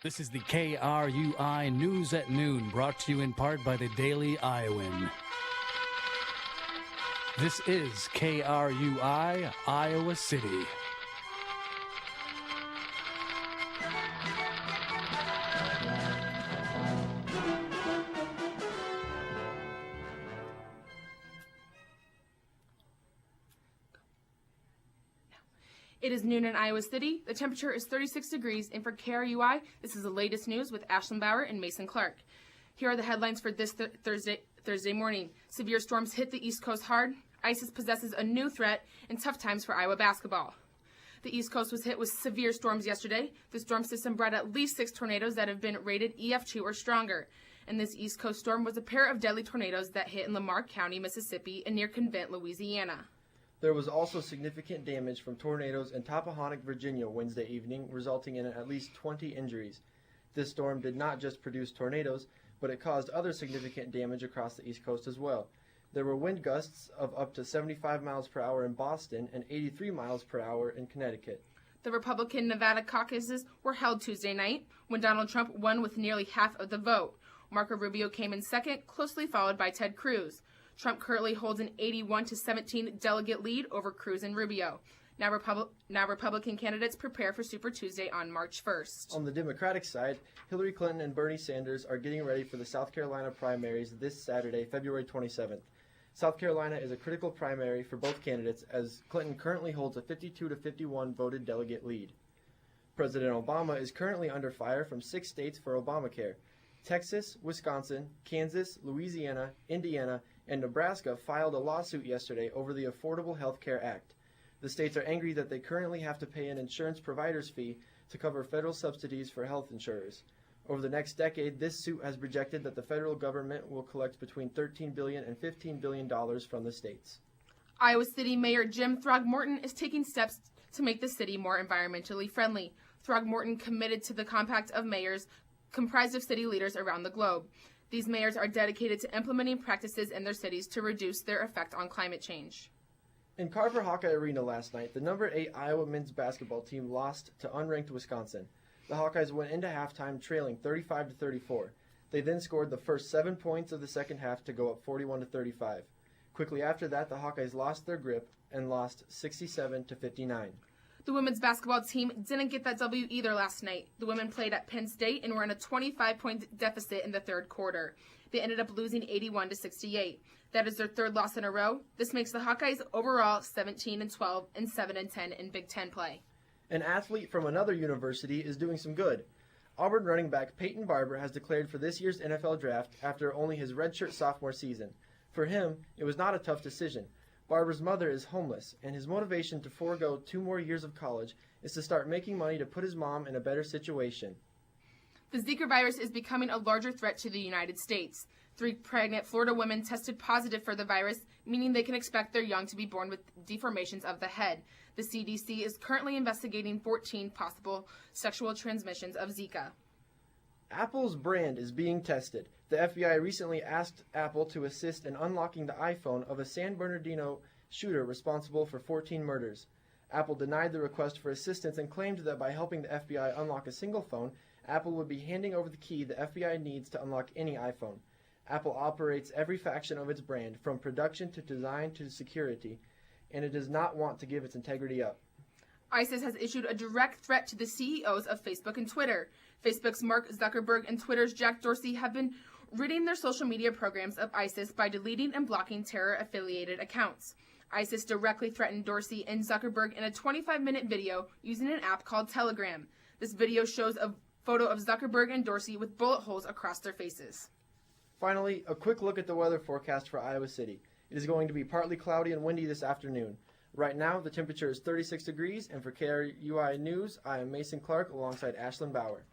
This is the KRUI News at Noon, brought to you in part by the Daily Iowan. This is KRUI, Iowa City. It is noon in Iowa City. The temperature is 36 degrees, and for KRUI, this is the latest news with Ashlyn Bauer and Mason Clark. Here are the headlines for this Thursday morning. Severe storms hit the East Coast hard. ISIS possesses a new threat, and tough times for Iowa basketball. The East Coast was hit with severe storms yesterday. The storm system brought at least 6 tornadoes that have been rated EF2 or stronger. And this East Coast storm was a pair of deadly tornadoes that hit in Lamar County, Mississippi, and near Convent, Louisiana. There was also significant damage from tornadoes in Tappahannock, Virginia Wednesday evening, resulting in at least 20 injuries. This storm did not just produce tornadoes, but it caused other significant damage across the East Coast as well. There were wind gusts of up to 75 miles per hour in Boston and 83 miles per hour in Connecticut. The Republican Nevada caucuses were held Tuesday night when Donald Trump won with nearly half of the vote. Marco Rubio came in second, closely followed by Ted Cruz. Trump currently holds an 81-17 delegate lead over Cruz and Rubio. Now Republican candidates prepare for Super Tuesday on March 1st. On the Democratic side, Hillary Clinton and Bernie Sanders are getting ready for the South Carolina primaries this Saturday, February 27th. South Carolina is a critical primary for both candidates, as Clinton currently holds a 52-51 voted delegate lead. President Obama is currently under fire from 6 states for Obamacare. Texas, Wisconsin, Kansas, Louisiana, Indiana, and Nebraska filed a lawsuit yesterday over the Affordable Health Care Act. The states are angry that they currently have to pay an insurance provider's fee to cover federal subsidies for health insurers. Over the next decade, this suit has projected that the federal government will collect between $13 billion and $15 billion from the states. Iowa City Mayor Jim Throgmorton is taking steps to make the city more environmentally friendly. Throgmorton committed to the compact of mayors comprised of city leaders around the globe. These mayors are dedicated to implementing practices in their cities to reduce their effect on climate change. In Carver Hawkeye Arena last night, the number 8 Iowa men's basketball team lost to unranked Wisconsin. The Hawkeyes went into halftime trailing 35-34. They then scored the first 7 points of the second half to go up 41-35. Quickly after that, the Hawkeyes lost their grip and lost 67-59. The women's basketball team didn't get that W either last night. The women played at Penn State and were in a 25-point deficit in the third quarter. They ended up losing 81-68. That is their third loss in a row. This makes the Hawkeyes overall 17-12 and 7-10 in Big Ten play. An athlete from another university is doing some good. Auburn running back Peyton Barber has declared for this year's NFL draft after only his redshirt sophomore season. For him, it was not a tough decision. Barber's mother is homeless, and his motivation to forego 2 more years of college is to start making money to put his mom in a better situation. The Zika virus is becoming a larger threat to the United States. 3 pregnant Florida women tested positive for the virus, meaning they can expect their young to be born with deformations of the head. The CDC is currently investigating 14 possible sexual transmissions of Zika. Apple's brand is being tested. The FBI recently asked Apple to assist in unlocking the iPhone of a San Bernardino shooter responsible for 14 murders. Apple denied the request for assistance and claimed that by helping the FBI unlock a single phone, Apple would be handing over the key the FBI needs to unlock any iPhone. Apple operates every faction of its brand, from production to design to security, and it does not want to give its integrity up. ISIS has issued a direct threat to the CEOs of Facebook and Twitter. Facebook's Mark Zuckerberg and Twitter's Jack Dorsey have been ridding their social media programs of ISIS by deleting and blocking terror-affiliated accounts. ISIS directly threatened Dorsey and Zuckerberg in a 25-minute video using an app called Telegram. This video shows a photo of Zuckerberg and Dorsey with bullet holes across their faces. Finally, a quick look at the weather forecast for Iowa City. It is going to be partly cloudy and windy this afternoon. Right now, the temperature is 36 degrees, and for KRUI News, I am Mason Clark alongside Ashlyn Bauer.